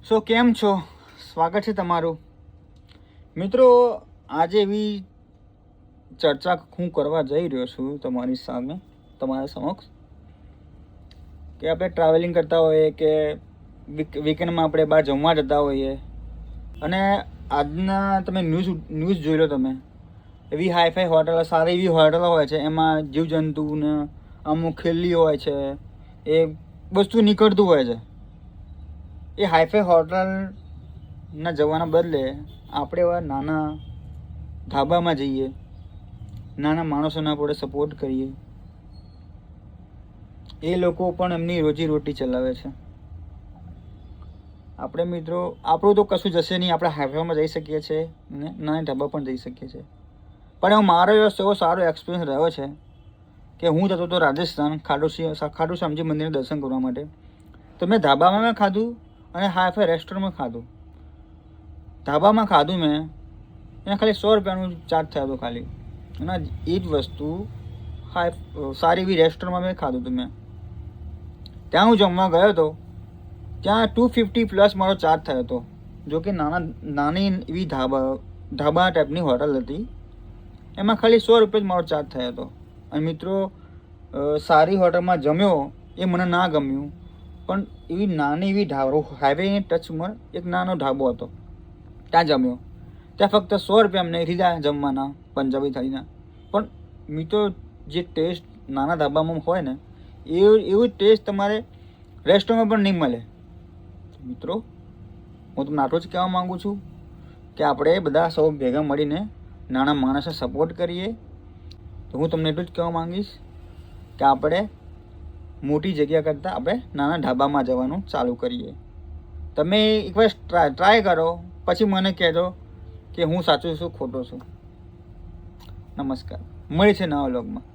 સો કેમ છો? સ્વાગત છે તમારું. મિત્રો, આજે એવી ચર્ચા હું કરવા જઈ રહ્યો છું તમારી સામે, તમારા સમક્ષ, કે આપણે ટ્રાવેલિંગ કરતા હોઈએ કે વીકેન્ડમાં આપણે બહાર જમવા જતા હોઈએ અને આજના તમે ન્યૂઝ જોઈ લો. તમે એવી હાઈફાઈ હોટલ, સારી એવી હોટલો હોય છે, એમાં જીવજંતુને અમુક ખેલી હોય છે, એ વસ્તુ નીકળતું હોય છે. એ હાઈફાઈ હોટલના જવાના બદલે આપણે એવા નાના ધાબામાં જઈએ, નાના માણસોને આપણે સપોર્ટ કરીએ. એ લોકો પણ એમની રોજીરોટી ચલાવે છે. આપણે મિત્રો, આપણું તો કશું જશે નહીં. આપણે હાઈફાઈમાં જઈ શકીએ છીએ ને નાના ધાબા પણ જઈ શકીએ છીએ. પણ મારો એવો સારો એક્સપિરિયન્સ રહ્યો છે કે હું જતો હતો રાજસ્થાન ખાટુ શ્યામજી મંદિરને દર્શન કરવા માટે. તો મેં ધાબામાં મેં ખાધું અને હાઈફાઈ રેસ્ટોરન્ટમાં ખાધું. ધાબામાં ખાધું મેં, એને ખાલી 100 રૂપિયાનું ચાર્જ થયો હતો ખાલી. અને એ જ વસ્તુ સારી એવી રેસ્ટોરન્ટમાં મેં ખાધું હતું. મેં ત્યાં હું જમવા ગયો હતો, ત્યાં 250 પ્લસ મારો ચાર્જ થયો હતો. જો કે નાની એવી ધાબા ટાઈપની હોટલ હતી, એમાં ખાલી 100 રૂપિયા જ મારો ચાર્જ થયો હતો. અને મિત્રો, સારી હોટલમાં જમ્યો એ મને ના ગમ્યું, પણ એવી નાની એવી હાઈવેની ટચમાં એક નાનો ઢાબો હતો, ત્યાં જમ્યો. ત્યાં ફક્ત 100 રૂપિયા અમને લીધા જમવાના, પંજાબી થાળીના. પણ મિત્રો, જે ટેસ્ટ નાના ધાબામાં હોય ને, એવું ટેસ્ટ તમારે રેસ્ટોરન્ટમાં પણ નહીં મળે. મિત્રો, હું તમને આટલું જ કહેવા માગું છું કે આપણે બધા સૌ ભેગા મળીને નાના માણસને સપોર્ટ કરીએ. તો હું તમને એટલું જ કહેવા માંગીશ કે આપણે મોટી જગ્યા કરતાં આપણે નાના ઢાબામાં જવાનું ચાલુ કરીએ. તમે એકવાર ટ્રાય કરો, પછી મને કહેજો કે હું સાચું છું ખોટો છું. નમસ્કાર, મળીએ છે નવા વ્લોગમાં.